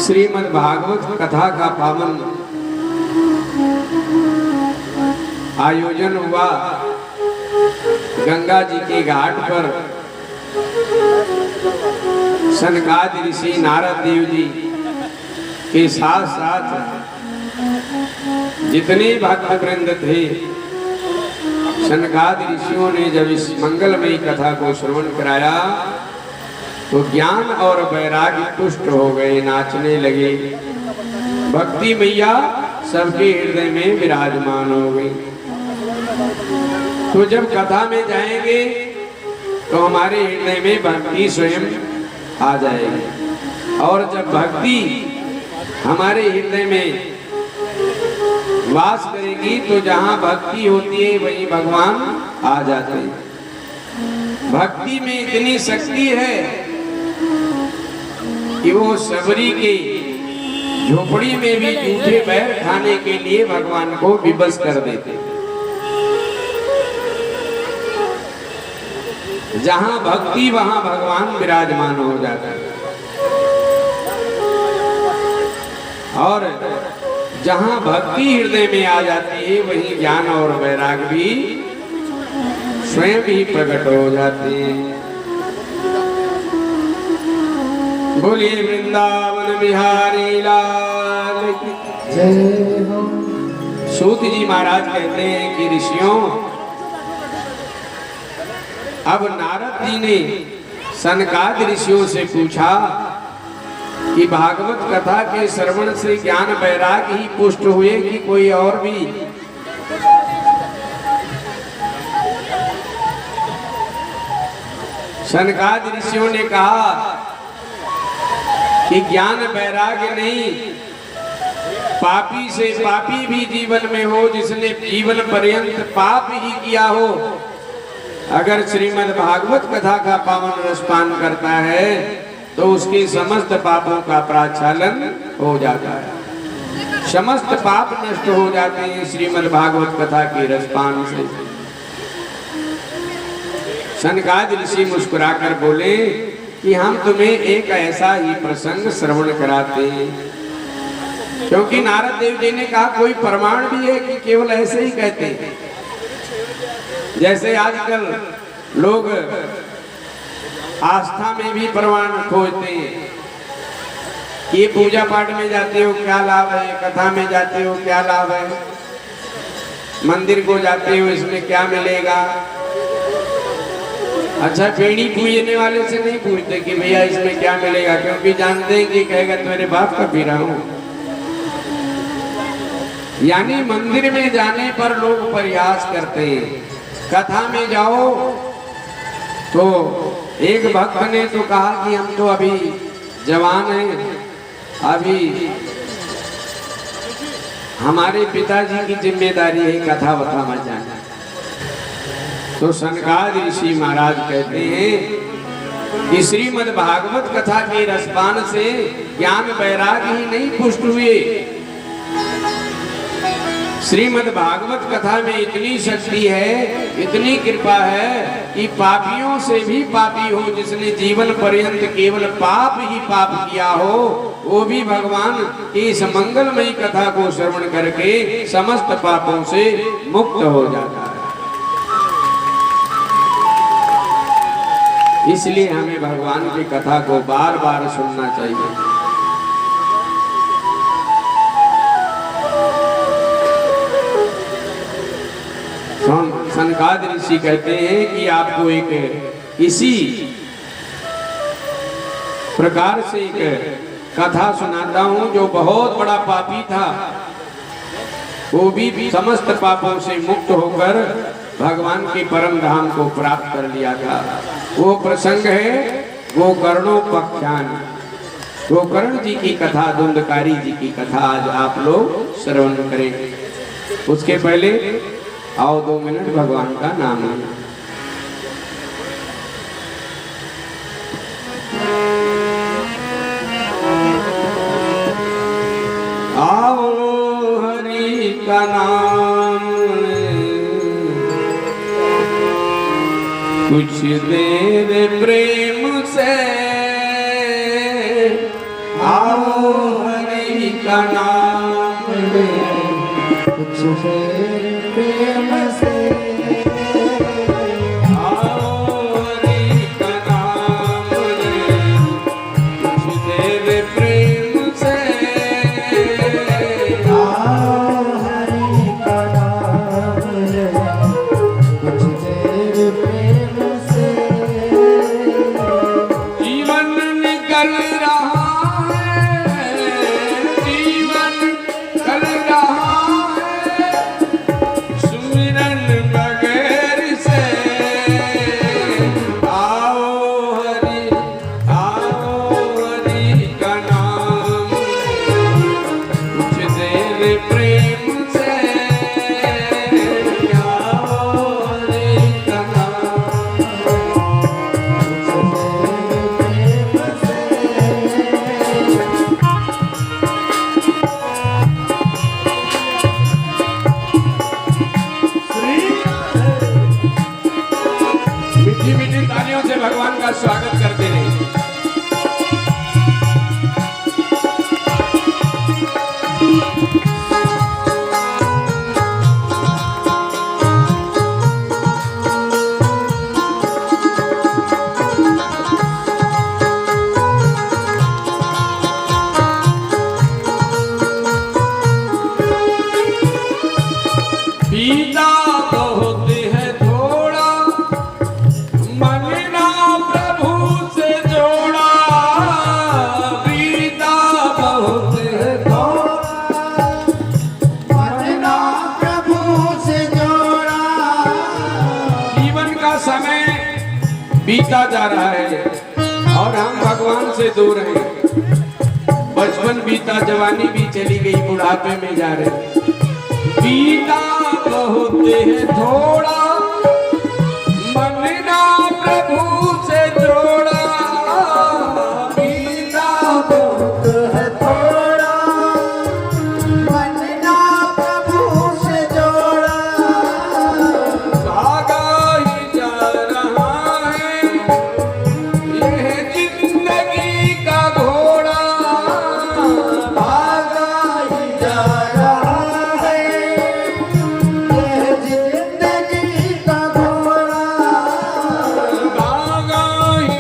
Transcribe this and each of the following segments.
श्रीमद् भागवत कथा का पावन आयोजन हुआ। गंगा जी के घाट पर सनकादि ऋषि नारद देव जी के साथ साथ जितने भक्त वृंद थे, सनकादि ऋषियों ने जब इस मंगलमयी कथा को श्रवण कराया तो ज्ञान और वैराग्य पुष्ट हो गए, नाचने लगे। भक्ति मैया सबके हृदय में विराजमान हो गई। तो जब कथा में जाएंगे तो हमारे हृदय में भक्ति स्वयं आ जाएगी, और जब भक्ति हमारे हृदय में वास करेगी तो जहाँ भक्ति होती है वहीं भगवान आ जाते हैं। भक्ति में इतनी शक्ति है कि वो सबरी के झोपड़ी में भी जूठे बैर खाने के लिए भगवान को विवश कर देते। जहां भक्ति वहां भगवान विराजमान हो जाता है, और जहां भक्ति हृदय में आ जाती है वहीं ज्ञान और वैराग भी स्वयं ही प्रकट हो जाते हैं। बोलिए वृंदावन बिहारी लाल की जय हो। सूत जी महाराज कहते हैं कि ऋषियों, अब नारद जी ने सनकादि ऋषियों से पूछा कि भागवत कथा के श्रवण से ज्ञान वैराग ही पुष्ट हुए कि कोई और भी? सनकादि ऋषियों ने कहा कि ज्ञान वैराग्य नहीं, पापी से पापी भी जीवन में हो, जिसने जीवन पर्यंत पाप ही किया हो, अगर श्रीमद् भागवत कथा का पावन रसपान करता है तो उसके समस्त पापों का प्रायश्चित हो जाता है। समस्त पाप नष्ट हो जाते हैं श्रीमद् भागवत कथा के रसपान से। सनकादि ऋषि मुस्कुराकर बोले कि हम तुम्हें एक ऐसा ही प्रसंग श्रवण कराते हैं, क्योंकि नारद देव जी ने कहा कोई प्रमाण भी है कि केवल ऐसे ही कहते हैं? जैसे आजकल लोग आस्था में भी प्रमाण खोजते हैं। ये पूजा पाठ में जाते हो क्या लाभ है, कथा में जाते हो क्या लाभ है, मंदिर को जाते हो इसमें क्या मिलेगा। अच्छा, पेड़ी पूजने वाले से नहीं पूछते कि भैया इसमें क्या मिलेगा, क्योंकि जानते हैं कि कहेगा तुम्हारे बाप का पी रहा हूं। यानी मंदिर में जाने पर लोग प्रयास करते हैं। कथा में जाओ तो एक भक्त ने तो कहा कि हम तो अभी जवान हैं, अभी हमारे पिताजी की जिम्मेदारी है कथा वथा मत जाना। तो सनकादि ऋषि महाराज कहते हैं कि श्रीमद् भागवत कथा के रसपान से ज्ञान वैराग ही नहीं पुष्ट हुए, श्रीमद् भागवत कथा में इतनी शक्ति है, इतनी कृपा है कि पापियों से भी पापी हो, जिसने जीवन पर्यंत केवल पाप ही पाप किया हो, वो भी भगवान की इस मंगलमयी कथा को श्रवण करके समस्त पापों से मुक्त हो जाता है। इसलिए हमें भगवान की कथा को बार बार सुनना चाहिए। सनकादि ऋषि कहते हैं कि आपको एक इसी प्रकार से एक कथा सुनाता हूं, जो बहुत बड़ा पापी था, वो भी समस्त पापों से मुक्त होकर भगवान के परम धाम को प्राप्त कर लिया था। वो प्रसंग है गोकर्णोपाख्यान। गोकर्ण जी की कथा, धुंधकारी जी की कथा आज आप लोग श्रवण करें। उसके पहले आओ 2 मिनट भगवान का नाम लें। आओ हरि का नाम कुछ देर प्रेम से, आओ का नाम ले, कुछ देर प्रेम से आओ हरि का नाम ले, कुछ देर प्रेम से आओ हरि का नाम ले, कुछ देर प्रेम से जीवन निकल रहा है, जीवन निकल रहा है सुमिरन बगैर से। आओ हरि का नाम कुछ देर प्रेम से। आओ हरि का नाम मीठी मीठी तालियों से भगवान का स्वागत करते हैं। पीता बहुत है थोड़ा, मन ना प्रभु से जोड़ा। पीता बहुत है थोड़ा, मरना प्रभु से जोड़ा। जीवन का समय बीता जा रहा है और हम भगवान से दूर हैं। बचपन बीता, जवानी भी चली गई, बुढ़ापे में जा रहे हैं। बीता बहुत है थोड़ा, मन ना प्रभु से जोड़ा। बीता बहुत है थोड़ा, मरना प्रभु से जोड़ा। भागा ही जा रहा है यह जिंदगी का घोड़ा। भागा ही जा रहा है यह जिंदगी का घोड़ा। भागा ही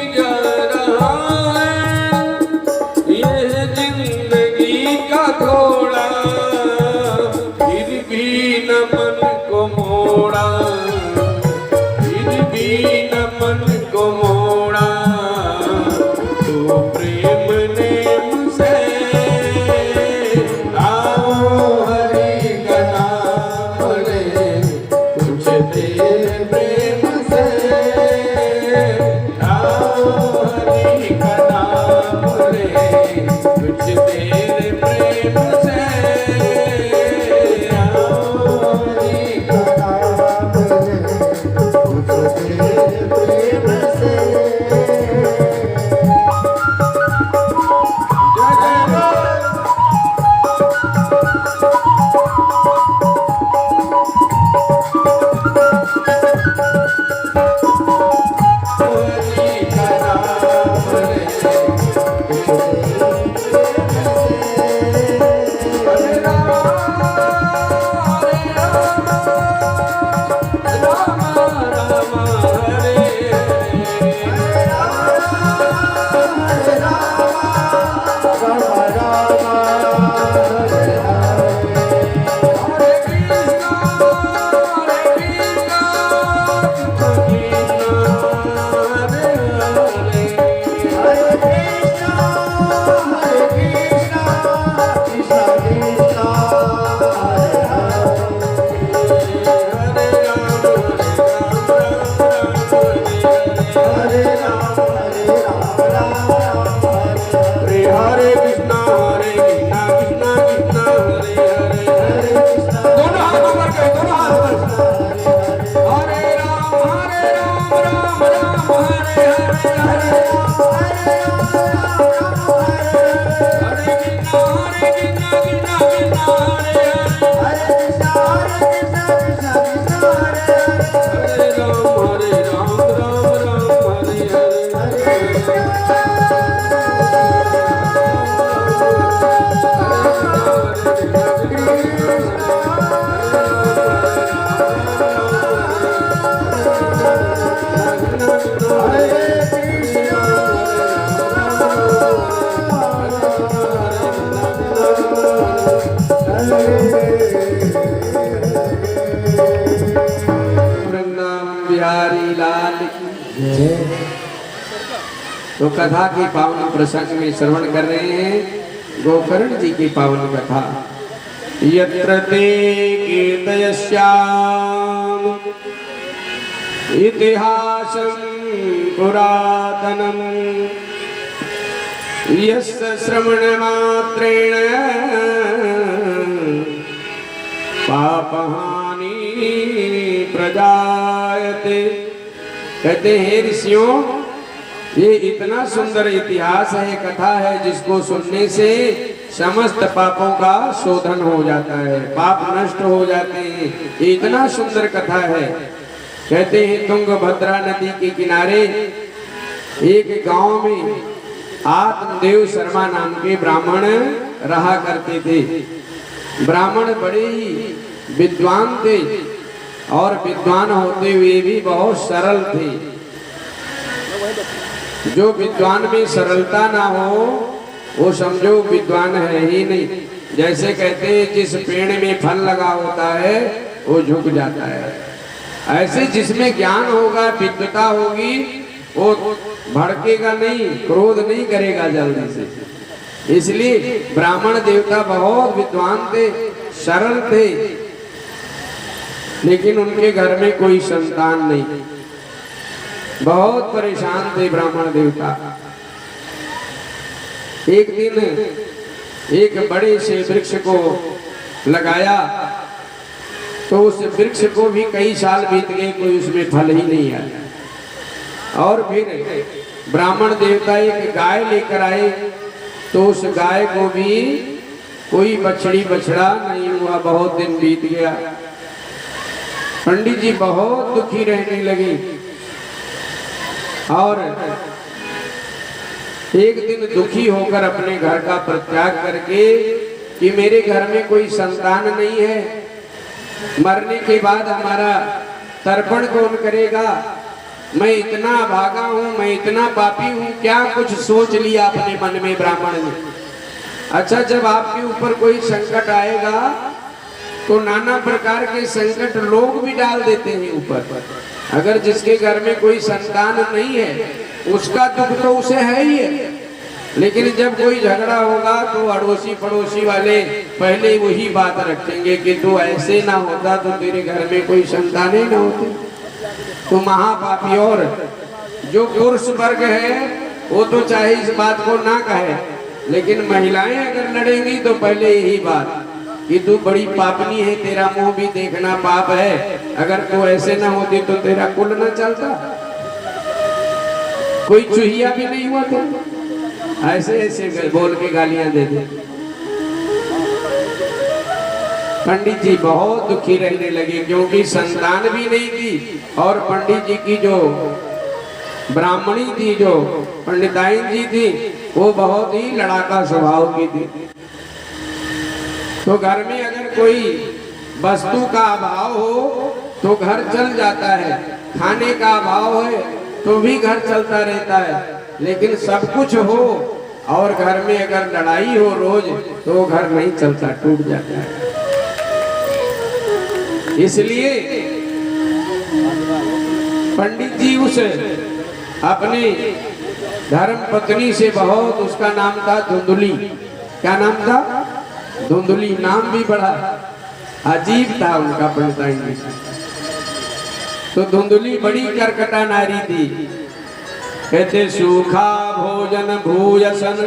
वृंदावन बिहारी लाल की। तो कथा की पावन प्रसंग में श्रवण कर रहे हैं गोकर्ण जी की पावन कथा। यत्र ते कीर्तयस्याम इतिहासं पुरातनम् यस्य श्रवणमात्रेण पापहानि प्रजायते। कहते हैं ऋषियों, ये इतना सुंदर इतिहास है, कथा है, जिसको सुनने से समस्त पापों का शोधन हो जाता है, पाप नष्ट हो जाते हैं। ये इतना सुंदर कथा है। कहते हैं तुंगभद्रा नदी के किनारे एक गांव में आत्मदेव शर्मा नाम के ब्राह्मण रहा करते थे। ब्राह्मण बड़े ही विद्वान थे और विद्वान होते हुए भी बहुत सरल थे। जो विद्वान में सरलता ना हो वो समझो विद्वान है ही नहीं। जैसे कहते हैं जिस पेड़ में फल लगा होता है वो झुक जाता है, ऐसे जिसमें ज्ञान होगा, विद्वता होगी, वो भड़केगा नहीं, क्रोध नहीं करेगा जल्दी से। इसलिए ब्राह्मण देवता बहुत विद्वान थे, सरल थे, लेकिन उनके घर में कोई संतान नहीं। बहुत परेशान थे ब्राह्मण देवता। एक दिन एक बड़े से वृक्ष को लगाया तो उस वृक्ष को भी कई साल बीत गए, कोई उसमें फल ही नहीं आया। और फिर ब्राह्मण देवता एक गाय लेकर आए तो उस गाय को भी कोई बछड़ी बछड़ा नहीं हुआ, बहुत दिन बीत गया। पंडित जी बहुत दुखी रहने लगे और एक दिन दुखी होकर अपने घर का परित्याग करके कि मेरे घर में कोई संतान नहीं है, मरने के बाद हमारा तर्पण कौन करेगा, मैं इतना भागा हूँ, मैं इतना पापी हूँ, क्या कुछ सोच लिया अपने मन में ब्राह्मण ने। अच्छा, जब आपके ऊपर कोई संकट आएगा तो नाना प्रकार के संकट लोग भी डाल देते हैं ऊपर। अगर जिसके घर में कोई संतान नहीं है उसका दुख तो उसे है ही है, लेकिन जब कोई झगड़ा होगा तो अड़ोसी पड़ोसी वाले पहले वही बात रखेंगे कि तू ऐसे ना होता तो तेरे घर में कोई संतान ही ना होती, तो महापापी। और जो पुरुष वर्ग है वो तो चाहे इस बात को ना कहे, लेकिन महिलाएं अगर लड़ेंगी तो पहले यही बात कि तू बड़ी पापनी है, तेरा मुंह भी देखना पाप है, अगर तू ऐसे ना होती तो तेरा कुल ना चलता, कोई चूहिया भी नहीं हुआ था। ऐसे ऐसे बोल के गालियां दे दे। पंडित जी बहुत दुखी रहने लगे क्योंकि संतान भी नहीं थी और पंडित जी की जो ब्राह्मणी थी, जो पंडिताइन जी थी, वो बहुत ही लड़ाका स्वभाव की थी। तो घर में अगर कोई वस्तु का अभाव हो तो घर चल जाता है, खाने का अभाव है तो भी घर चलता रहता है, लेकिन सब कुछ हो और घर में अगर लड़ाई हो रोज तो घर नहीं चलता, टूट जाता है। इसलिए पंडित जी उस अपनी धर्म पत्नी से बहुत, उसका नाम था धुंधुली। क्या नाम था? धुंधुली। नाम भी बड़ा अजीब था उनका पंडिताइन जी। तो धुंधुली बड़ी करकटा नारी थी। कहते सूखा भोजन भूयसन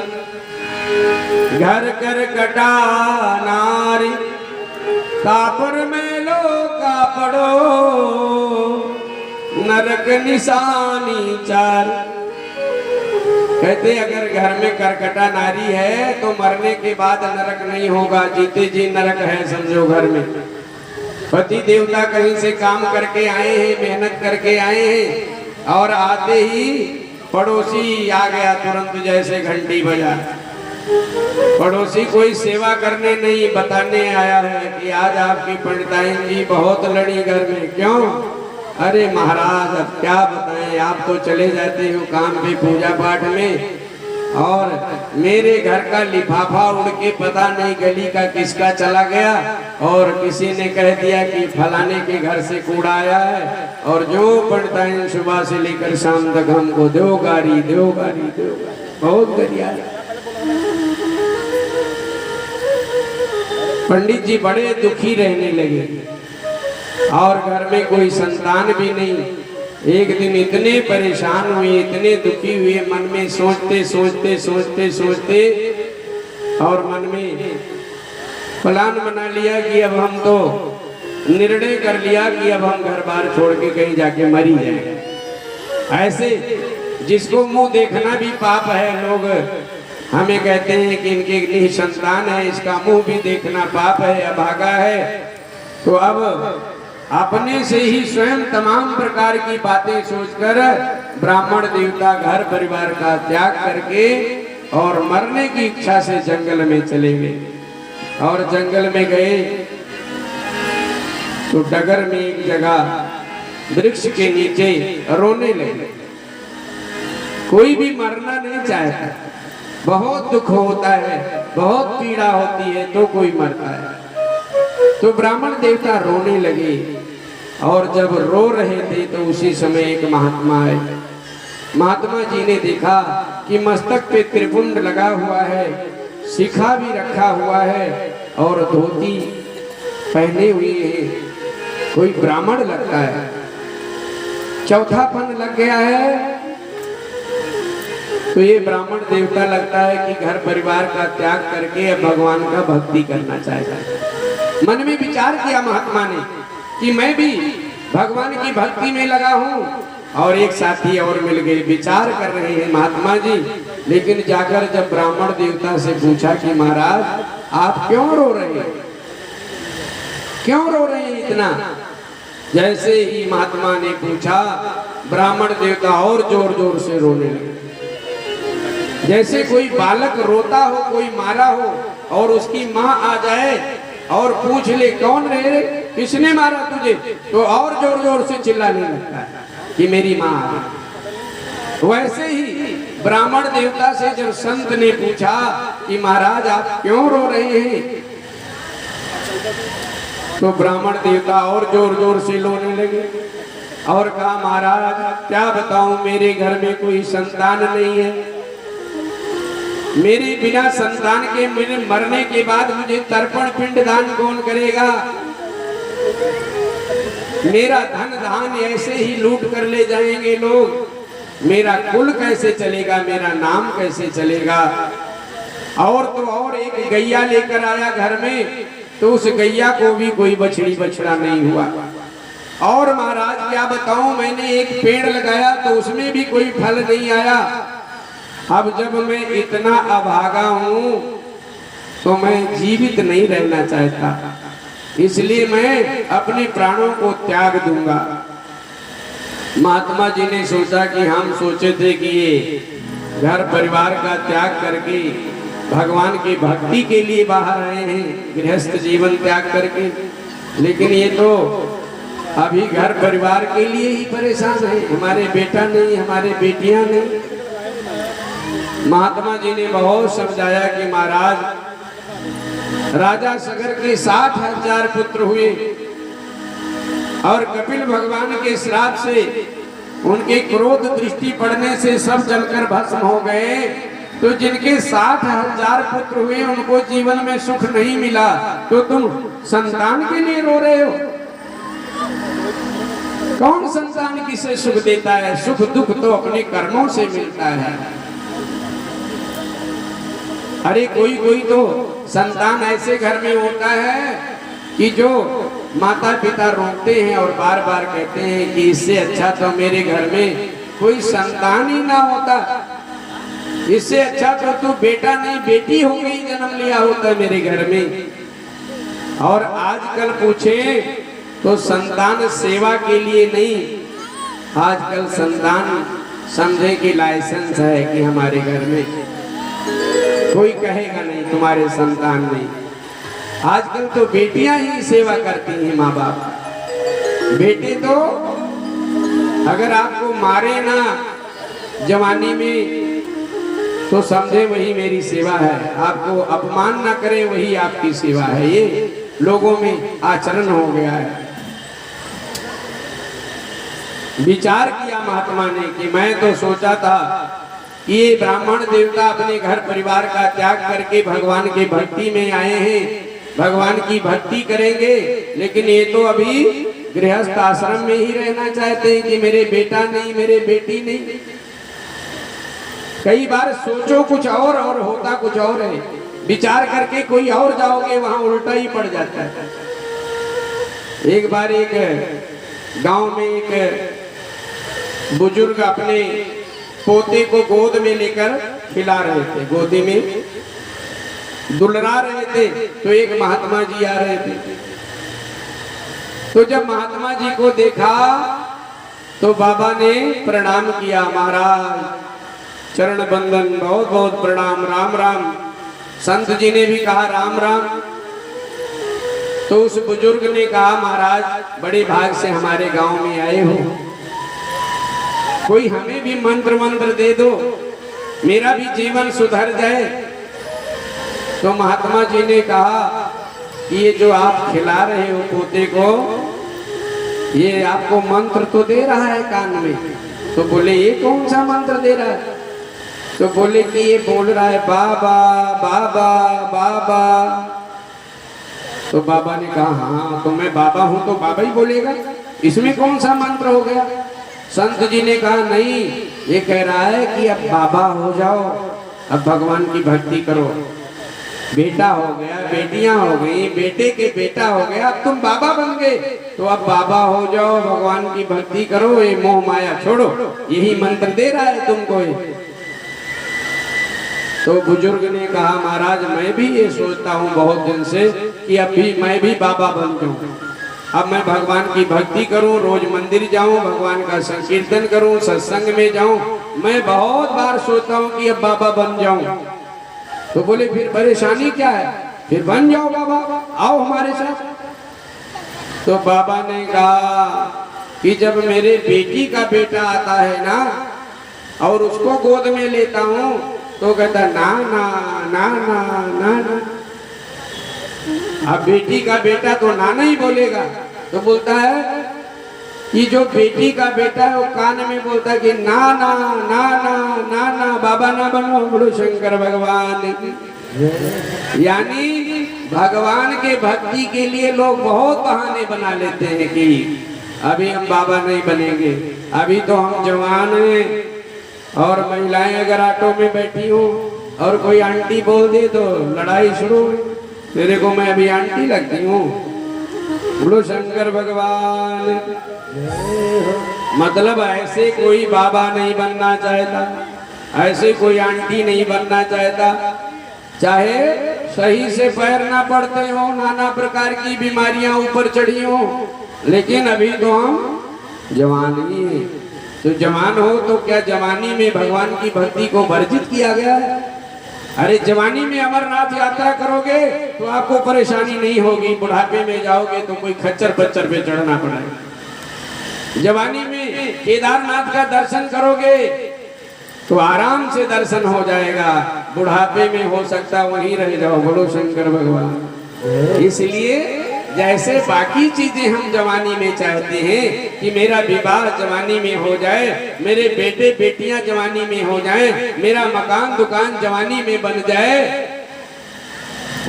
घर कर कटा नारी, कापर में लो कापड़ो नरक निशानी चार। कहते अगर घर में करकटा नारी है तो मरने के बाद नरक नहीं होगा, जीते जी नरक है समझो घर में। पति देवता कहीं से काम करके आए हैं, मेहनत करके आए हैं और आते ही पड़ोसी आ गया तुरंत जैसे घंटी बजा, पड़ोसी कोई सेवा करने नहीं, बताने आया है कि आज आपकी पंडिताइन जी बहुत लड़ी घर में। क्यों? अरे महाराज अब क्या बताएं, आप तो चले जाते हो काम पे पूजा पाठ में, और मेरे घर का लिफाफा उड़ के पता नहीं गली का किसका चला गया, और किसी ने कह दिया कि फलाने के घर से कूड़ा आया है, और जो पंडिताइन सुबह से लेकर शाम तक हमको दो गारी दो गारी दो गारी, बहुत गरिया। पंडित जी बड़े दुखी रहने लगे, और घर में कोई संतान भी नहीं। एक दिन इतने परेशान हुए, इतने दुखी हुए, मन में सोचते सोचते सोचते सोचते, और मन में प्लान बना लिया कि अब हम तो निर्णय कर लिया कि अब हम घर बार छोड़ के कहीं जाके मरी जाए। ऐसे जिसको मुंह देखना भी पाप है, लोग हमें कहते हैं कि इनके लिए संतान है, इसका मुंह भी देखना पाप है, अभागा है। तो अब अपने से ही स्वयं तमाम प्रकार की बातें सोचकर ब्राह्मण देवता घर परिवार का त्याग करके और मरने की इच्छा से जंगल में चले गए। और जंगल में गए तो डगर में एक जगह वृक्ष के नीचे रोने लगे। कोई भी मरना नहीं चाहता, बहुत दुख होता है, बहुत पीड़ा होती है तो कोई मरता है। तो ब्राह्मण देवता रोने लगे, और जब रो रहे थे तो उसी समय एक महात्मा आए। महात्मा जी ने देखा कि मस्तक पे त्रिपुंड लगा हुआ है, शिखा भी रखा हुआ है, और धोती पहने हुए हैं, कोई ब्राह्मण लगता है। चौथापन लग गया है, तो ये ब्राह्मण देवता लगता है कि घर परिवार का त्याग करके भगवान का भक्ति करना चाहता है। मन में विचार किया महात्मा ने कि मैं भी भगवान की भक्ति में लगा हूँ, और एक साथी और मिल गए, विचार कर रहे हैं महात्मा जी। लेकिन जाकर जब ब्राह्मण देवता से पूछा कि महाराज आप क्यों रो रहे हैं, क्यों रो रहे हैं इतना? जैसे ही महात्मा ने पूछा, ब्राह्मण देवता और जोर जोर से रोने लगे, जैसे कोई बालक रोता हो, कोई मारा हो, और उसकी माँ आ जाए और पूछ ले कौन रे, किसने मारा तुझे, तो और जोर जोर से चिल्लाने लगता है कि मेरी माँ आ गई। वैसे ही ब्राह्मण देवता से जब संत ने पूछा कि महाराज आप क्यों रो रहे हैं, तो ब्राह्मण देवता और जोर जोर से रोने लगे, और कहा महाराज क्या बताऊं, मेरे घर में कोई संतान नहीं है, मेरे बिना संतान के मेरे मरने के बाद मुझे तर्पण पिंड दान कौन करेगा, मेरा धन धान ऐसे ही लूट कर ले जाएंगे लोग, मेरा कुल कैसे चलेगा, मेरा नाम कैसे चलेगा। और तो और एक गैया लेकर आया घर में, तो उस गैया को भी कोई बछड़ी बछड़ा नहीं हुआ। और महाराज क्या बताऊं, मैंने एक पेड़ लगाया तो उसमें भी कोई फल नहीं आया। अब जब मैं इतना अभागा हूं तो मैं जीवित नहीं रहना चाहता, इसलिए मैं अपने प्राणों को त्याग दूंगा। महात्मा जी ने सोचा कि हम सोचे थे कि ये घर परिवार का त्याग करके भगवान की भक्ति के लिए बाहर आए हैं, गृहस्थ जीवन त्याग करके, लेकिन ये तो अभी घर परिवार के लिए ही परेशान है, हमारे बेटा नहीं, हमारे बेटियां नहीं। महात्मा जी ने बहुत समझाया कि महाराज राजा सगर के 60,000 पुत्र हुए, और कपिल भगवान के श्राप से उनके क्रोध दृष्टि पड़ने से सब जलकर भस्म हो गए। तो जिनके 60,000 पुत्र हुए उनको जीवन में सुख नहीं मिला, तो तुम संतान के लिए रो रहे हो। कौन संतान किसे सुख देता है? सुख दुख तो अपने कर्मों से मिलता है। अरे कोई कोई तो संतान ऐसे घर में होता है कि जो माता पिता रोते हैं और बार बार कहते हैं कि इससे अच्छा तो मेरे घर में कोई संतान ही ना होता, इससे अच्छा तो तू बेटा नहीं बेटी हो गई जन्म लिया होता मेरे घर में। और आजकल पूछे तो संतान सेवा के लिए नहीं, आजकल संतान समझे कि लाइसेंस है कि हमारे घर में कोई कहेगा नहीं तुम्हारे संतान नहीं। आजकल तो बेटियां ही सेवा करती हैं माँ बाप। बेटे तो अगर आपको मारे ना जवानी में तो समझे वही मेरी सेवा है, आपको अपमान ना करे वही आपकी सेवा है। ये लोगों में आचरण हो गया है। विचार किया महात्मा ने कि मैं तो सोचा था कि ये ब्राह्मण देवता अपने घर परिवार का त्याग करके भगवान की भक्ति में आए हैं, भगवान की भक्ति करेंगे, लेकिन ये तो अभी गृहस्थ आश्रम में ही रहना चाहते हैं कि मेरे बेटा नहीं, मेरे बेटी नहीं। कई बार सोचो कुछ और होता कुछ और है। विचार करके कोई और जाओगे वहां उल्टा ही पड़ जाता है। एक बार एक गांव में एक बुजुर्ग अपने पोते को गोद में लेकर खिला रहे थे, गोदी में दुलरा रहे थे, तो एक महात्मा जी आ रहे थे। तो जब महात्मा जी को देखा तो बाबा ने प्रणाम किया, महाराज चरण बंदन, बहुत बहुत प्रणाम, राम राम। संत जी ने भी कहा राम राम। तो उस बुजुर्ग ने कहा महाराज बड़े भाग से हमारे गांव में आए हो, कोई हमें भी मंत्र मंत्र दे दो, मेरा भी जीवन सुधर जाए। तो महात्मा जी ने कहा कि ये जो आप खिला रहे हो पोते को, ये आपको मंत्र तो दे रहा है कान में। तो बोले ये कौन सा मंत्र दे रहा है? तो बोले कि ये बोल रहा है बाबा बाबा बाबा। तो बाबा ने कहा हाँ तो मैं बाबा हूं तो बाबा ही बोलेगा, इसमें कौन सा मंत्र हो गया? संत जी ने कहा नहीं, ये कह रहा है कि अब बाबा हो जाओ, अब भगवान की भक्ति करो। बेटा हो गया, बेटियां हो गई, बेटे के बेटा हो गया, अब तुम बाबा बन गए, तो अब बाबा हो जाओ, भगवान की भक्ति करो, ये मोह माया छोड़ो, यही मंत्र दे रहा है तुमको ये। तो बुजुर्ग ने कहा महाराज मैं भी ये सोचता हूँ बहुत दिन से कि अभी मैं भी बाबा बन जाऊं, अब मैं भगवान की भक्ति करूं, रोज मंदिर जाऊं, भगवान का संकीर्तन करूं, सत्संग में जाऊं। मैं बहुत बार सोचता हूं कि अब बाबा बन जाऊं। तो बोले फिर परेशानी क्या है? फिर बन जाओ बाबा, आओ हमारे साथ। तो बाबा ने कहा कि जब मेरे बेटी का बेटा आता है ना और उसको गोद में लेता हूं तो कहता ना ना ना ना ना ना। अब बेटी का बेटा तो नाना ही बोलेगा, तो बोलता है कि जो बेटी का बेटा है वो कान में बोलता है कि ना ना ना ना ना ना बाबा ना बनो, बोलो शंकर भगवान। यानी भगवान के भक्ति के लिए लोग बहुत बहाने बना लेते हैं कि अभी हम बाबा नहीं बनेंगे, अभी तो हम जवान हैं। और महिलाएं अगर ऑटो में बैठी हो और कोई आंटी बोल दे तो लड़ाई शुरू, तेरे को मैं अभी आंटी लगती हूँ, बोलो शंकर भगवान। मतलब ऐसे कोई बाबा नहीं बनना चाहता, ऐसे कोई आंटी नहीं बनना चाहता, चाहे सही से पैर ना पड़ते हो, नाना प्रकार की बीमारियां ऊपर चढ़ी हो, लेकिन अभी तो हम जवान ही हैं। तो जवान हो तो क्या जवानी में भगवान की भक्ति को वर्जित किया गया है? अरे जवानी में अमरनाथ यात्रा करोगे तो आपको परेशानी नहीं होगी, बुढ़ापे में जाओगे तो कोई खच्चर पच्चर पे चढ़ना पड़ेगा। जवानी में केदारनाथ का दर्शन करोगे तो आराम से दर्शन हो जाएगा, बुढ़ापे में हो सकता वहीं रह जाओ, बोलो शंकर भगवान। इसलिए जैसे बाकी चीजें हम जवानी में चाहते हैं कि मेरा विवाह जवानी में हो जाए, मेरे बेटे बेटियां जवानी में हो जाएं, मेरा मकान दुकान जवानी में बन जाए,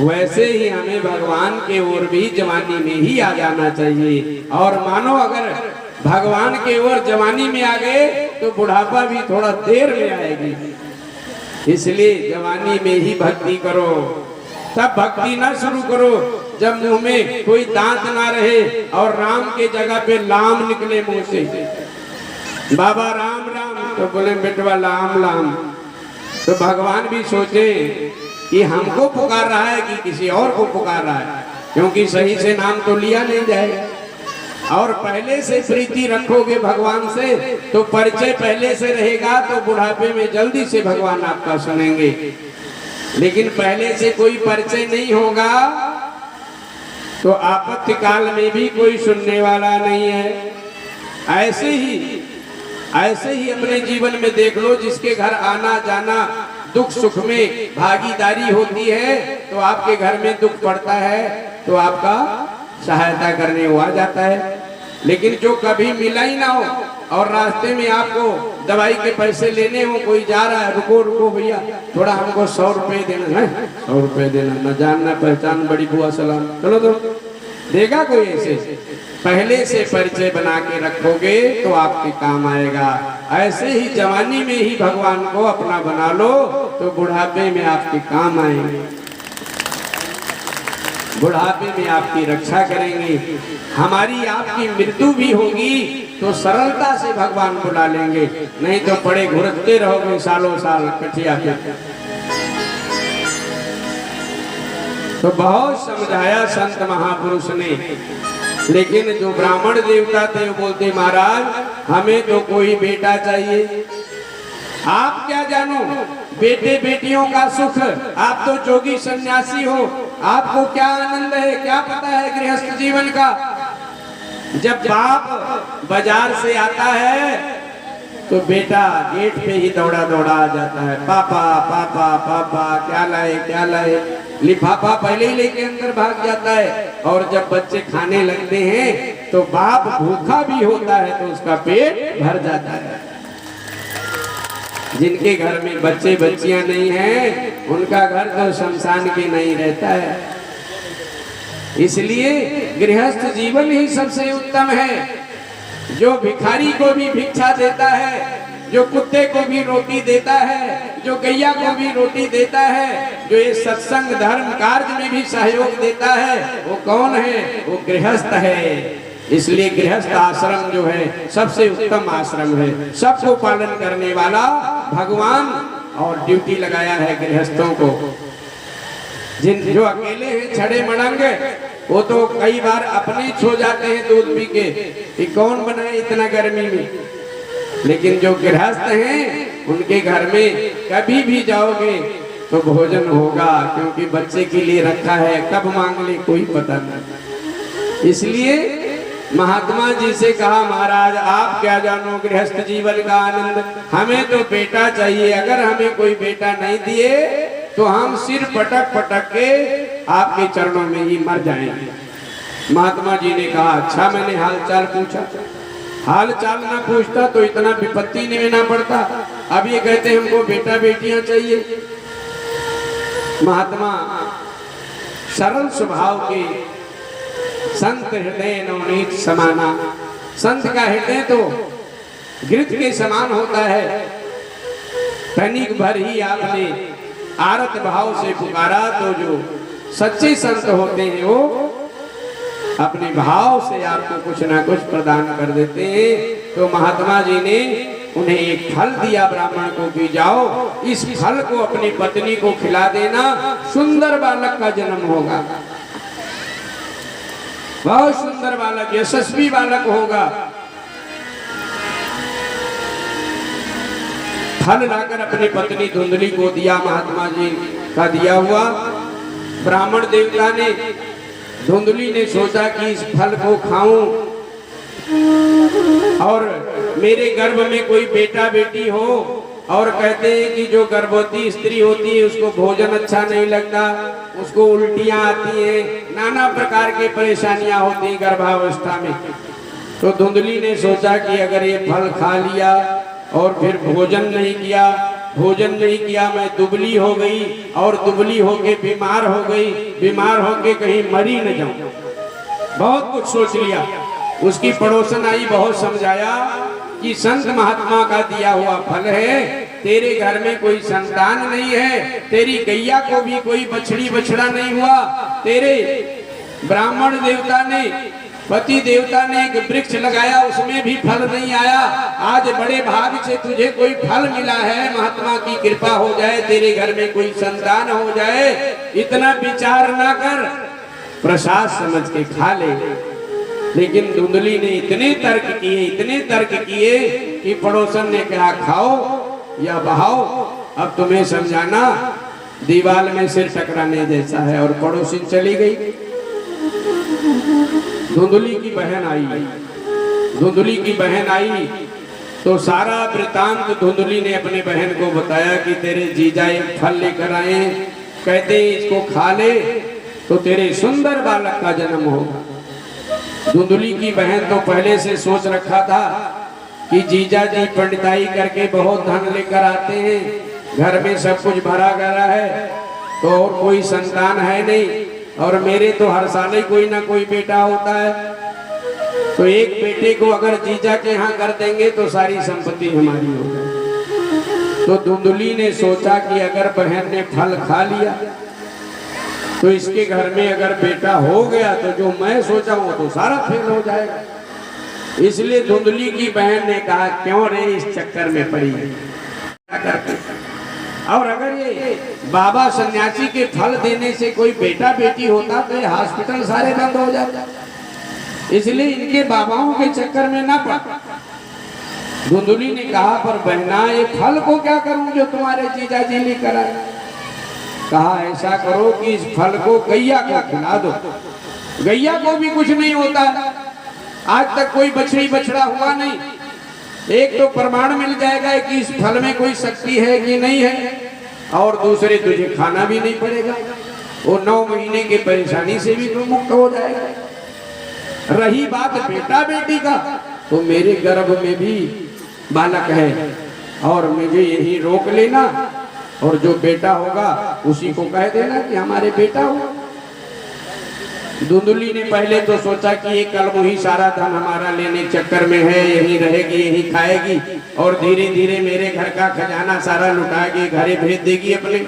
वैसे ही हमें भगवान के ओर भी जवानी में ही आ जाना चाहिए। और मानो अगर भगवान के ओर जवानी में आ गए तो बुढ़ापा भी थोड़ा देर में आएगी। इसलिए जवानी में ही भक्ति करो, तब भक्ति ना शुरू करो जब मुंह में कोई दांत ना रहे और राम के जगह पे लाम निकले मुंह से। बाबा राम राम तो बोले बेटवा लाम लाम। तो भगवान भी सोचे कि हमको पुकार रहा है कि किसी और को पुकार रहा है, क्योंकि सही से नाम तो लिया नहीं जाएगा। और पहले से प्रीति रखोगे भगवान से तो परिचय पहले से रहेगा तो बुढ़ापे में जल्दी से भगवान आपका सुनेंगे। लेकिन पहले से कोई परिचय नहीं होगा तो आपत्ति काल में भी कोई सुनने वाला नहीं है। ऐसे ही अपने जीवन में देख लो, जिसके घर आना जाना दुख सुख में भागीदारी होती है, तो आपके घर में दुख पड़ता है तो आपका सहायता करने वो आ जाता है। लेकिन जो कभी मिला ही ना हो और रास्ते में आपको दवाई के पैसे लेने हो, कोई जा रहा है, रुको रुको भैया थोड़ा हमको 100 रुपए देना है, 100 रुपए देना, न जान न पहचान, बड़ी बुआ सलाम, चलो तो देगा कोई? ऐसे पहले से परिचय बना के रखोगे तो आपके काम आएगा। ऐसे ही जवानी में ही भगवान को अपना बना लो तो बुढ़ापे में आपके काम आएंगे, बुढ़ापे में आपकी रक्षा करेंगे। हमारी आपकी मृत्यु भी होगी तो सरलता से भगवान बुला लेंगे, नहीं तो पड़े घुरते रहोगे सालों साल कठिया पे। तो बहुत समझाया संत महापुरुष ने, लेकिन जो ब्राह्मण देवता थे वो बोलते महाराज हमें तो कोई बेटा चाहिए। आप क्या जानो बेटे बेटियों का सुख, आप तो जोगी सन्यासी हो, आपको क्या आनंद है, क्या पता है गृहस्थ जीवन का। जब बाप बाजार से आता है तो बेटा गेट पे ही दौड़ा दौड़ा आ जाता है, पापा पापा पापा क्या लाए क्या लाए, लिफाफा पहले ही लेके अंदर भाग जाता है। और जब बच्चे खाने लगते हैं तो बाप भूखा भी होता है तो उसका पेट भर जाता है। जिनके घर में बच्चे बच्चियां नहीं हैं उनका घर तो शमशान के नहीं रहता है। इसलिए गृहस्थ जीवन ही सबसे उत्तम है। जो भिखारी को भी भिक्षा देता है, जो कुत्ते को भी रोटी देता है, जो गैया को भी रोटी देता है, जो ये सत्संग धर्म कार्य में भी सहयोग देता है, वो कौन है? वो गृहस्थ है। इसलिए गृहस्थ आश्रम जो है सबसे उत्तम आश्रम है, सबको पालन करने वाला भगवान, और ड्यूटी लगाया है गृहस्थों को। जो अकेले हैं छड़े मड़ंगे वो तो कई बार अपने छो जाते हैं दूध पी के कि कौन बनाए इतना गर्मी में। लेकिन जो गृहस्थ हैं उनके घर में कभी भी जाओगे तो भोजन होगा, क्योंकि बच्चे के लिए रखा है, कब मांग ले कोई पता नहीं। इसलिए महात्मा जी से कहा महाराज आप क्या जानो गृहस्थ जीवन का आनंद, हमें तो बेटा चाहिए। अगर हमें कोई बेटा नहीं दिए तो हम सिर पटक पटक के आपके चरणों में ही मर जाएंगे। महात्मा जी ने कहा अच्छा मैंने हाल चाल पूछा, हाल चाल ना पूछता तो इतना विपत्ति नहीं ना पड़ता। अब ये कहते हमको बेटा बेटियां चाहिए। महात्मा सरल स्वभाव के, संत हृदय नवनीत समाना, संत का हृदय तो घृत के समान होता है। तनिक भर ही आपने आरत भाव से पुकारा तो जो सच्चे संत होते हैं वो अपने भाव से आपको कुछ ना कुछ प्रदान कर देते हैं। तो महात्मा जी ने उन्हें एक फल दिया ब्राह्मण को कि जाओ इस फल को अपनी पत्नी को खिला देना, सुंदर बालक का जन्म होगा, बहुत सुंदर बालक, यशस्वी बालक होगा। फल लाकर अपनी पत्नी धुंधली को दिया, महात्मा जी का दिया हुआ। ब्राह्मण देवता ने, धुंधली ने सोचा कि इस फल को खाऊं और मेरे गर्भ में कोई बेटा बेटी हो। और कहते हैं कि जो गर्भवती स्त्री होती है उसको भोजन अच्छा नहीं लगता, उसको उल्टियां आती हैं, नाना प्रकार की परेशानियां होती हैं गर्भावस्था में। तो धुंधली ने सोचा कि अगर ये फल खा लिया और फिर भोजन नहीं किया मैं दुबली हो गई और दुबली होके बीमार हो गई, बीमार होके कहीं मरी न जाऊं। बहुत कुछ सोच लिया। उसकी पड़ोसन आई, बहुत समझाया कि संत महात्मा का दिया हुआ फल है, तेरे घर में कोई संतान नहीं है, तेरी गैया को भी कोई बछड़ी बछड़ा नहीं हुआ, तेरे ब्राह्मण देवता ने, पति देवता ने एक वृक्ष लगाया उसमें भी फल नहीं आया। आज बड़े भाग से तुझे कोई फल मिला है, महात्मा की कृपा हो जाए, तेरे घर में कोई संतान हो जाए, इतना विचार ना कर, प्रसाद समझ के खा ले। लेकिन धुंधली ने इतने तर्क किए कि पड़ोसन ने कहा खाओ या बहाओ, अब तुम्हें समझाना। दीवार में सिर टकराने जैसा है। और पड़ोसी चली गई। धुंधली की बहन आई। धुंधली की बहन आई तो सारा वृतांत धुंधली ने अपने बहन को बताया कि तेरे जीजा एक फल लेकर आए हैं, कहते इसको खा ले तो तेरे सुंदर बालक का जन्म होगा। धुंधली की बहन तो पहले से सोच रखा था कि जीजा जी पंडिताई करके बहुत धन लेकर आते हैं, घर में सब कुछ भरा गया है, तो और कोई संतान है नहीं, और मेरे तो हर साल ही कोई ना कोई बेटा होता है, तो एक बेटे को अगर जीजा के यहाँ कर देंगे तो सारी संपत्ति हमारी हो जाएगी। तो धुंधली ने सोचा कि अगर बहन ने फल खा लिया तो इसके घर में अगर बेटा हो गया तो जो मैं सोचा हूं तो सारा फेल हो जाएगा। इसलिए धुंधली की बहन ने कहा क्यों रे इस चक्कर में पड़ी है। और अगर ये बाबा सन्यासी के फल देने से कोई बेटा बेटी होता तो ये हॉस्पिटल सारे बंद हो जाते, इसलिए इनके बाबाओं के चक्कर में ना पड़। धुंधली ने कहा पर बहना ये फल को क्या करूं जो तुम्हारे जीजा जी लेकर आए। कहा ऐसा करो कि इस फल को गैया को खिला दो। गैया को भी कुछ नहीं होता, आज तक कोई बछड़ी बछड़ा हुआ नहीं। एक तो प्रमाण मिल जाएगा कि इस फल में कोई शक्ति है कि नहीं है, और दूसरे तुझे खाना भी नहीं पड़ेगा, वो 9 महीने की परेशानी से भी तो मुक्त हो जाएगा। रही बात बेटा बेटी का, तो मेरे गर्भ में भी बालक है और मुझे यही रोक लेना, और जो बेटा होगा उसी को कह देना कि हमारे बेटा हो। धुंधली ने पहले तो सोचा कि ये कल वही सारा धन हमारा लेने चक्कर में है, यही रहेगी यही खाएगी, और धीरे धीरे मेरे घर का खजाना सारा लुटाएगी, घरे भेज देगी अपने।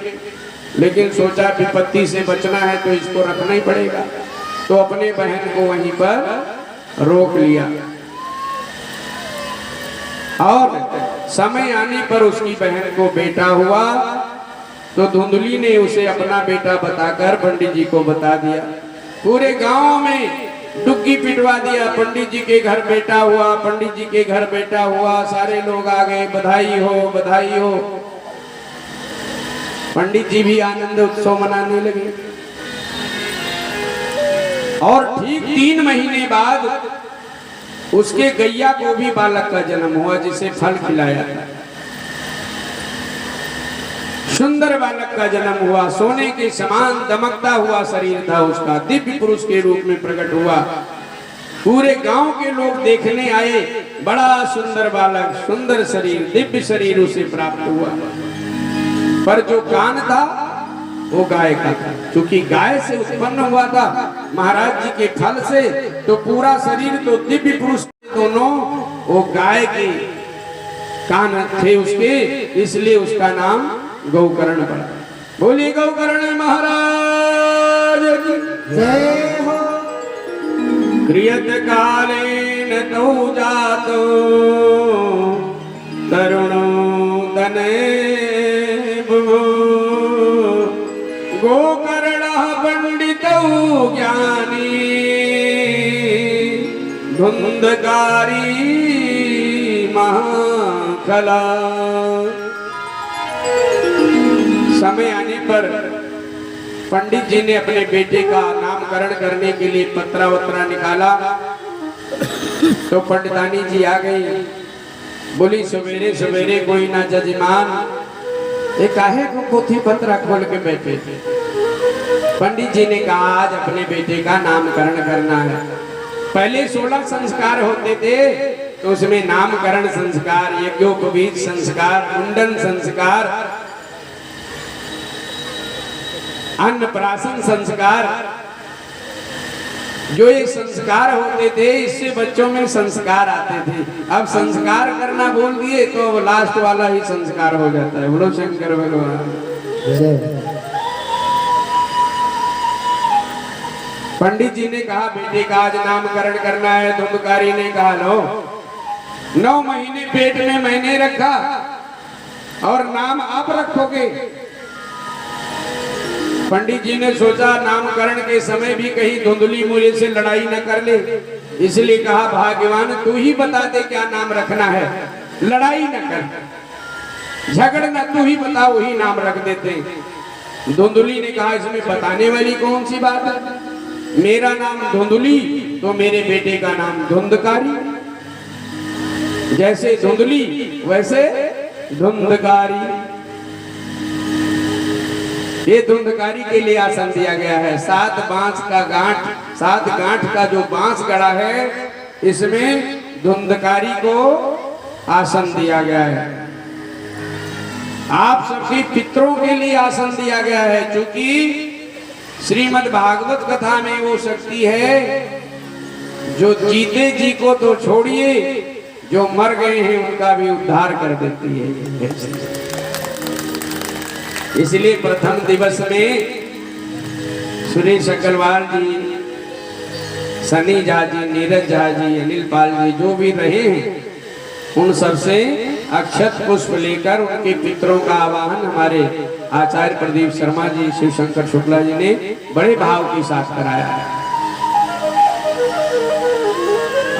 लेकिन सोचा विपत्ति से बचना है तो इसको रखना ही पड़ेगा, तो अपने बहन को वहीं पर रोक लिया। और समय आने पर उसकी बहन को बेटा हुआ तो धुंधली ने उसे अपना बेटा बताकर पंडित जी को बता दिया। पूरे गांव में डुग्गी पिटवा दिया, पंडित जी के घर बेटा हुआ, पंडित जी के घर बेटा हुआ, सारे लोग आ गए, बधाई हो बधाई हो। पंडित जी भी आनंद उत्सव मनाने लगे। और ठीक 3 महीने बाद उसके गैया को भी बालक का जन्म हुआ, जिसे फल खिलाया था। सुंदर बालक का जन्म हुआ, सोने के समान दमकता हुआ शरीर था उसका, दिव्य पुरुष के रूप में प्रकट हुआ। पूरे गांव के लोग देखने आए, बड़ा सुंदर बालक, सुंदर शरीर, दिव्य शरीर उसे प्राप्त हुआ। पर जो कान था वो गाय का था, क्योंकि गाय से उत्पन्न हुआ था महाराज जी के फल से, तो पूरा शरीर तो दिव्य पुरुष दोनों वो गाय के कान थे उसके, इसलिए उसका नाम गौकर्ण पड़ा। बोलिए गौकर्ण महाराज की जय हो। क्रियत कालेन तौ जातो तरुणो तनयेभुवो गोकर्णः पंडितौ ज्ञानी धुंधकारी महाकला। समय आने पर पंडित जी ने अपने बेटे का नामकरण करने के लिए पत्रा वत्रा निकाला, तो पंडितानी जी आ गई। बोली सवेरे सवेरे कोई ना जजमान, ये काहे को पोथी पत्रा खोल के बैठे थे। पंडित जी ने कहा आज अपने बेटे का नामकरण करना है। पहले 16 संस्कार होते थे, तो उसमें नामकरण संस्कार, यज्ञोपवीत संस्कार, मुंडन संस्कार, अन्नप्राशन संस्कार, जो ये संस्कार होते थे इससे बच्चों में संस्कार आते थे। अब संस्कार करना बोल दिए तो अब लास्ट वाला ही संस्कार हो जाता है। बोलो शंकर भगवान। पंडित जी ने कहा बेटे का आज नामकरण करना है। धुंधकारी ने कहा लो, 9 महीने पेट में मैंने रखा और नाम आप रखोगे। पंडित जी ने सोचा नामकरण के समय भी कहीं धुंधली मुझे से लड़ाई न कर ले, इसलिए कहा भाग्यवान तू ही बता दे क्या नाम रखना है, लड़ाई न कर, झगड़ना, तू ही बता, वही नाम रख देते। धुंधुली ने कहा इसमें बताने वाली कौन सी बात है? मेरा नाम धुंधुली तो मेरे बेटे का नाम धुंधकारी, जैसे धुंधली वैसे धुंधकारी। ये धुंधकारी के लिए आसन दिया गया है। 7 बांस का गांठ, 7 गांठ का जो बांस गड़ा है, इसमें धुंधकारी को आसन दिया गया है। आप सबके पितरों के लिए आसन दिया गया है, क्योंकि श्रीमद् भागवत कथा में वो शक्ति है जो जीते जी को तो छोड़िए, जो मर गए हैं उनका भी उद्धार कर देती है। इसलिए प्रथम दिवस में सुरेश अग्रवाल जी, सनी झा जी, नीरज झा जी, अनिल पाल जी जो भी रहे हैं, उन सबसे अक्षत पुष्प लेकर उनके पितरों का आवाहन हमारे आचार्य प्रदीप शर्मा जी, शिव शंकर शुक्ला जी ने बड़े भाव के साथ कराया है।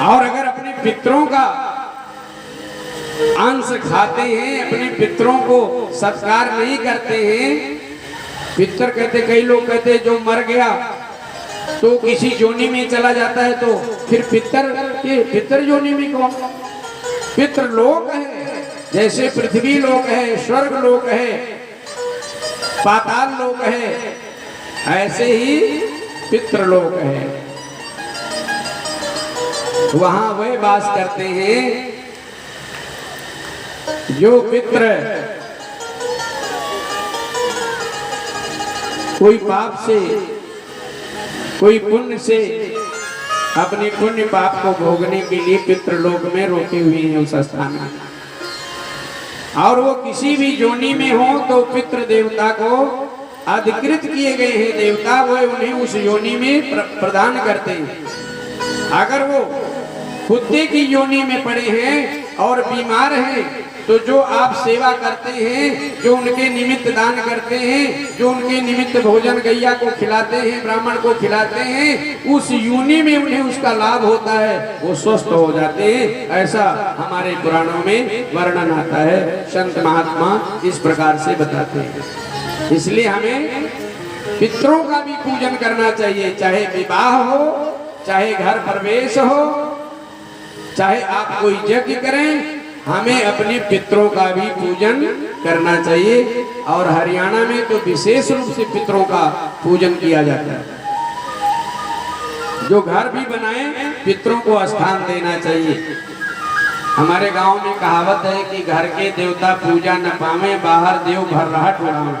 और अगर अपने पितरों का अंश खाते हैं, अपने पितरों को सत्कार नहीं करते हैं, पितर कहते, कई लोग कहते जो मर गया तो किसी जोनी में चला जाता है, तो फिर पितर जोनी में कौन? पितृ लोक है, जैसे पृथ्वी लोक है, स्वर्ग लोक है, पाताल लोक है, ऐसे ही पितृलोक है। वहां वह वास करते हैं जो पितृ कोई पाप से, कोई पुण्य से अपने पुण्य पाप को भोगने के लिए पितृलोक में रोके हुए हैं उस स्थान में। और वो किसी भी जोनी में हो तो पितृ देवता को अधिकृत किए गए हैं देवता, वो उन्हें उस योनि में प्रदान करते हैं। अगर वो कुत्ते की योनि में पड़े हैं और बीमार हैं, तो जो आप सेवा करते हैं, जो उनके निमित्त दान करते हैं, जो उनके निमित्त भोजन गैया को खिलाते हैं, ब्राह्मण को खिलाते हैं, उस योनि में उन्हें उसका लाभ होता है, वो स्वस्थ हो जाते हैं। ऐसा हमारे पुराणों में वर्णन आता है, संत महात्मा इस प्रकार से बताते हैं। इसलिए हमें पितरों का भी पूजन करना चाहिए, चाहे विवाह हो, चाहे घर प्रवेश हो, चाहे आप कोई यज्ञ करें, हमें अपने पितरों का भी पूजन करना चाहिए। और हरियाणा में तो विशेष रूप से पितरों का पूजन किया जाता है। जो घर भी बनाए, पितरों को स्थान देना चाहिए। हमारे गांव में कहावत है कि घर के देवता पूजा न पावे, बाहर देव भर रहा टोड़ावे।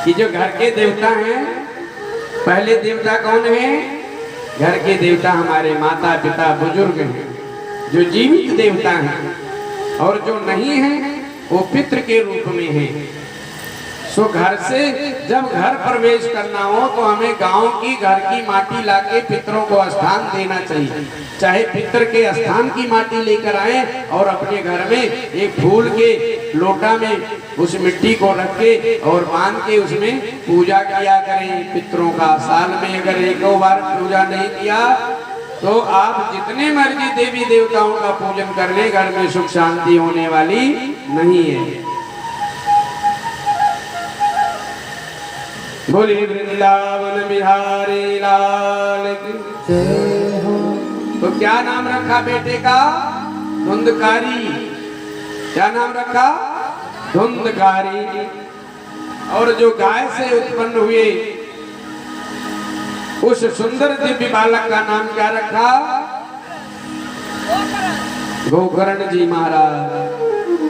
कि जो घर के देवता हैं, पहले देवता कौन है? घर के देवता हमारे माता पिता बुजुर्ग हैं, जो जीवित देवता हैं, और जो नहीं हैं वो पितृ के रूप में हैं। सो घर से जब घर प्रवेश करना हो तो हमें गांव की घर की माटी लाके पितरों को स्थान देना चाहिए। चाहे पितर के स्थान की माटी लेकर आए और अपने घर में एक फूल के लोटा में उस मिट्टी को रख के और बांध के उसमें पूजा किया करें पितरों का। साल में अगर एक बार पूजा नहीं किया तो आप जितने मर्जी देवी देवताओं का पूजन कर ले, घर में सुख शांति होने वाली नहीं है। बोली वृंदावन बिहारी लाल की जय हो। तो क्या नाम रखा बेटे का? धुंधकारी। क्या नाम रखा? धुंधकारी। और जो गाय से उत्पन्न हुए उस सुंदर दिव्य बालक का नाम क्या रखा? गोकर्ण जी महाराज।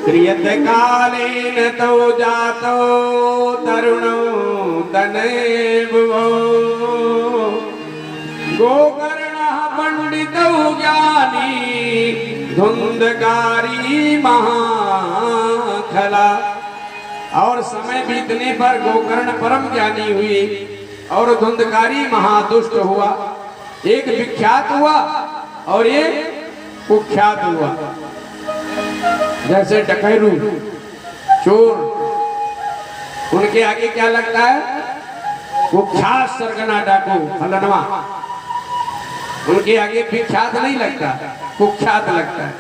क्रियत कालेन तो जातो तरुणो तनैवो, गोकर्ण पंडित ज्ञानी धुंधकारी महाखला। और समय बीतने पर गोकर्ण परम ज्ञानी हुए और धुंधकारी महादुष्ट हुआ। एक विख्यात हुआ और एक कुख्यात हुआ। जैसे डकैरू, चोर, उनके आगे क्या लगता है? कुख्यात सरगना डाकू फलनवा। उनके आगे विख्यात नहीं लगता, कुख्यात लगता है।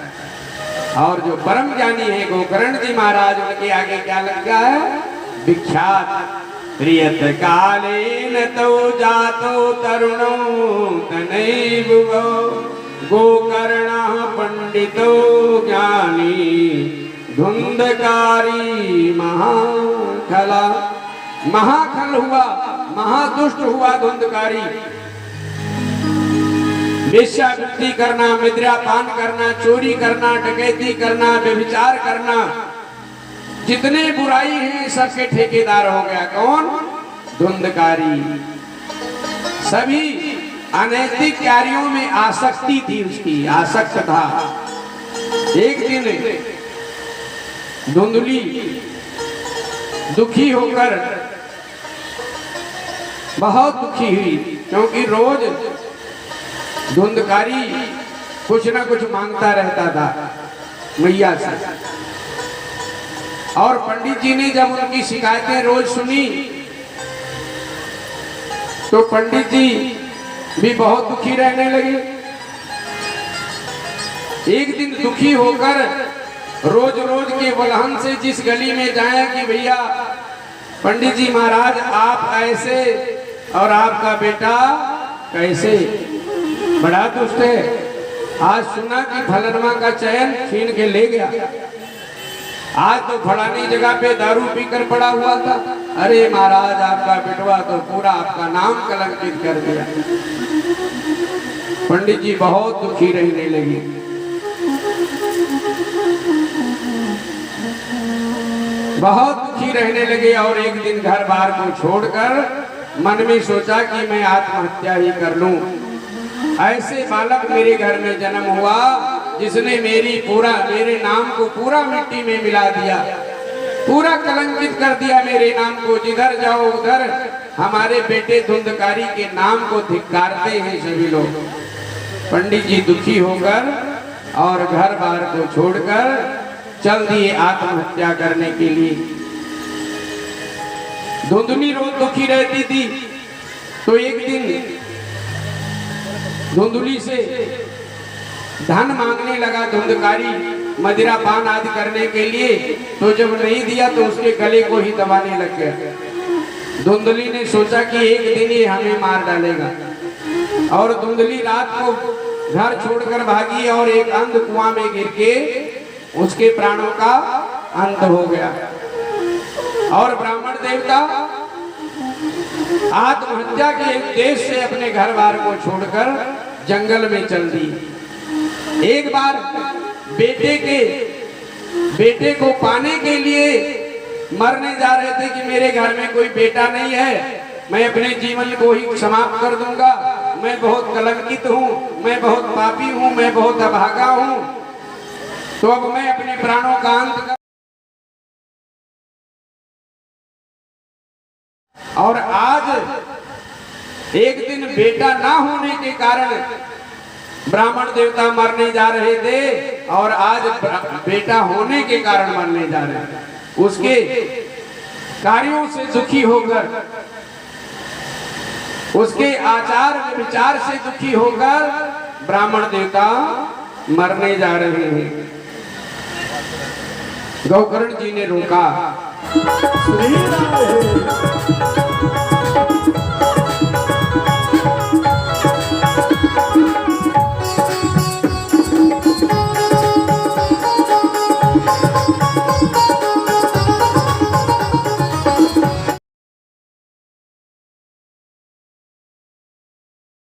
और जो परम ज्ञानी है गोकर्ण जी महाराज, उनके आगे क्या लगता है? विख्यात प्रियत कालेन तो जातो तरुणो तनैव गोकर्ण पंडितो ज्ञानी धुंधकारी महाखला। महाखल हुआ, महादुष्ट हुआ धुंधकारी। वेश्यावृत्ति करना, मदिरापान करना, चोरी करना, डकैती करना, व्यभिचार करना, जितने बुराई हैं सबके ठेकेदार हो गया। कौन? धुंधकारी। सभी अनैतिक कार्यों में आसक्ति थी उसकी, आसक्त था। एक दिन धुंधली दुखी होकर, बहुत दुखी हुई, क्योंकि रोज धुंधकारी कुछ ना कुछ मांगता रहता था मैया से। और पंडित जी ने जब उनकी शिकायतें रोज सुनी तो पंडित जी भी बहुत दुखी रहने लगे। एक दिन दुखी होकर रोज रोज के वलहन से जिस गली में जाए कि भैया पंडित जी महाराज आप ऐसे और आपका बेटा कैसे, बड़ा दुष्ट है। आज सुना कि फलनमा का चयन छीन के ले गया। आज तो फलानी जगह पे दारू पीकर पड़ा हुआ था। अरे महाराज आपका बेटवा तो पूरा आपका नाम कलंकित कर दिया। पंडित जी बहुत दुखी रहने लगे। बहुत दुखी रहने लगे और एक दिन घर बार को छोड़कर मन में सोचा कि मैं आत्महत्या ही कर लूं। ऐसे बालक मेरे घर में जन्म हुआ जिसने मेरे नाम को पूरा मिट्टी में मिला दिया, पूरा कलंकित कर दिया मेरे नाम को। जिधर जाओ उधर हमारे बेटे धुंधकारी के नाम को धिक्कारते हैं सभी लोग। पंडित जी दुखी होकर और घर बार को छोड़कर चल दिए आत्महत्या करने के लिए। धुंधली रोज दुखी रहती थी, तो एक दिन धुंधली से धन मांगने लगा धुंधकारी, मदिरा पान आदि करने के लिए। तो जब नहीं दिया तो उसके गले को ही दबाने लग गया। धुंधली ने सोचा कि एक दिन ये हमें मार डालेगा, और धुंधली रात को घर छोड़कर भागी और एक अंध कुआं में गिर के उसके प्राणों का अंत हो गया। और ब्राह्मण देवता आत्महत्या के उद्देश्य से अपने घर बार को छोड़कर जंगल में चल दी। एक बार बेटे को पाने के लिए मरने जा रहे थे कि मेरे घर में कोई बेटा नहीं है, मैं अपने जीवन को ही समाप्त कर दूंगा, मैं बहुत कलंकित हूँ, मैं बहुत पापी हूँ, मैं बहुत अभागा हूँ, तो अब मैं अपने प्राणों का अंत कर। और आज एक दिन बेटा ना होने के कारण ब्राह्मण देवता मरने जा रहे थे, और आज बेटा होने के कारण मरने जा रहे हैं। उसके कार्यों से दुखी होकर, उसके आचार विचार से दुखी होकर ब्राह्मण देवता मरने जा रहे हैं। गौकर्ण जी ने रोका।